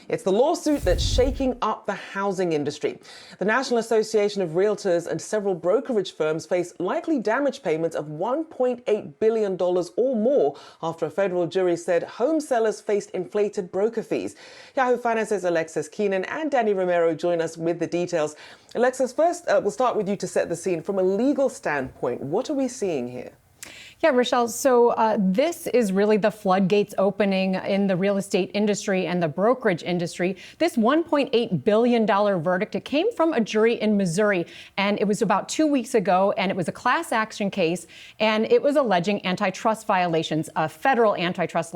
It's the lawsuit that's shaking up the housing industry. The National Association of Realtors and several brokerage firms face likely damage payments of $1.8 billion or more after a federal jury said home sellers faced inflated broker fees. Yahoo Finance's Alexis, Keenan and Dani Romero join us with the details. Alexis, first, we'll start with you to set the scene. From a legal standpoint, what are we seeing here? Yeah, Rochelle, so this is really the floodgates opening in the real estate industry and the brokerage industry. This $1.8 billion verdict, it came from a jury in Missouri, and it was about 2 weeks ago, and it was a class action case, and it was alleging antitrust violations, federal antitrust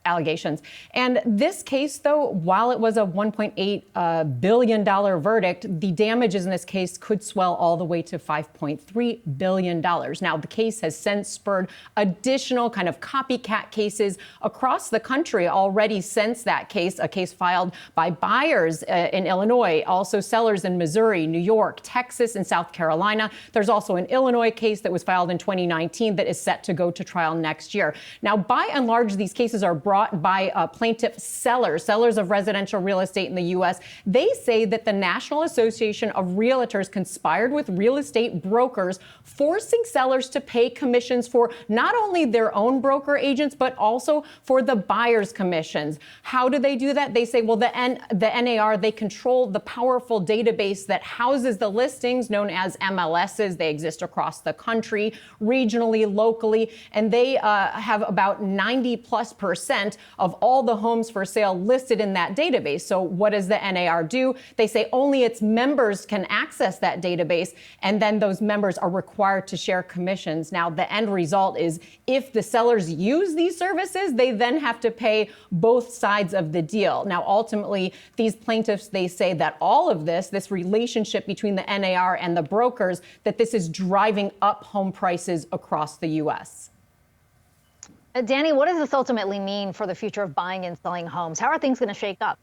allegations. And this case, though, while it was a $1.8 billion verdict, the damages in this case could swell all the way to $5.3 billion. Now, the case has since spurred additional kind of copycat cases across the country already since that case, a case filed by buyers in Illinois, also sellers in Missouri, New York, Texas, and South Carolina. There's also an Illinois case that was filed in 2019 that is set to go to trial next year. Now, by and large, these cases are brought by plaintiff sellers of residential real estate in the U.S. They say that the National Association of Realtors conspired with real estate brokers, forcing sellers to pay commissions for not only their own broker agents, but also for the buyer's commissions. How do they do that? They say, well, the NAR, they control the powerful database that houses the listings known as MLSs. They exist across the country, regionally, locally, and they have about 90+% of all the homes for sale listed in that database. So what does the NAR do? They say only its members can access that database, and then those members are required to share commissions. Now, the end result is if the sellers use these services, they then have to pay both sides of the deal. Now, ultimately, these plaintiffs, they say that all of this relationship between the NAR and the brokers, that this is driving up home prices across the U.S. Dani, what does this ultimately mean for the future of buying and selling homes? How are things going to shake up?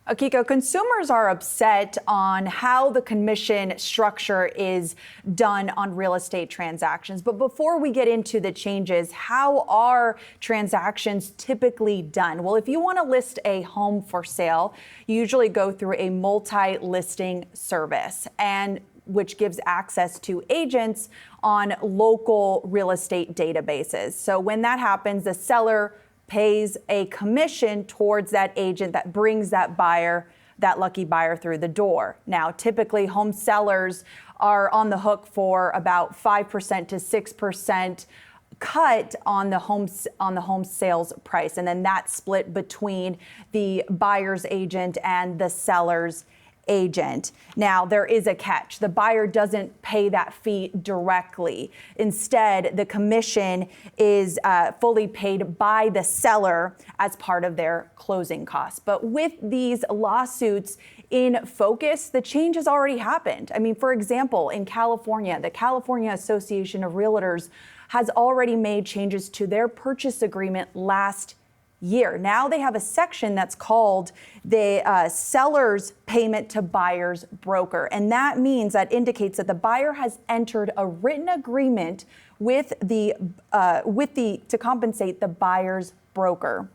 Akiko, consumers are upset on how the commission structure is done on real estate transactions. But before we get into the changes, how are transactions typically done? Well, if you want to list a home for sale, you usually go through a multi-listing service, and which gives access to agents on local real estate databases. So when that happens, the seller pays a commission towards that agent that brings that buyer, that lucky buyer, through the door. Now, typically home sellers are on the hook for about 5% to 6% cut on the home sales price, and then that's split between the buyer's agent and the seller's agent. Now, there is a catch. The buyer doesn't pay that fee directly. Instead, the commission is fully paid by the seller as part of their closing costs. But with these lawsuits in focus, the change has already happened. I mean, for example, in California, the California Association of Realtors has already made changes to their purchase agreement last year. Now they have a section that's called the seller's payment to buyer's broker. And that means, that indicates that the buyer has entered a written agreement with the to compensate the buyer's broker.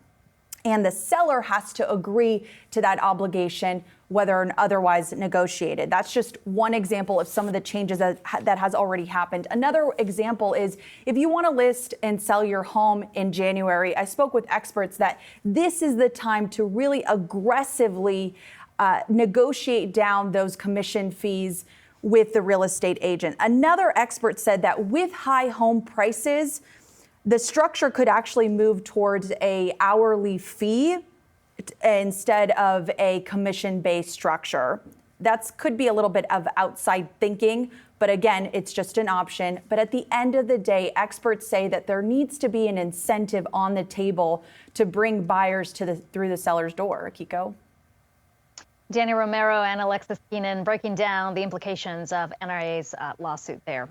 And the seller has to agree to that obligation, whether or otherwise negotiated. That's just one example of some of the changes that has already happened. Another example is if you want to list and sell your home in January, I spoke with experts that this is the time to really aggressively negotiate down those commission fees with the real estate agent. Another expert said that with high home prices, the structure could actually move towards a hourly fee instead of a commission-based structure. That could be a little bit of outside thinking, but again, it's just an option. But at the end of the day, experts say that there needs to be an incentive on the table to bring buyers through the seller's door. Akiko? Dani Romero and Alexis Keenan breaking down the implications of NRA's lawsuit there.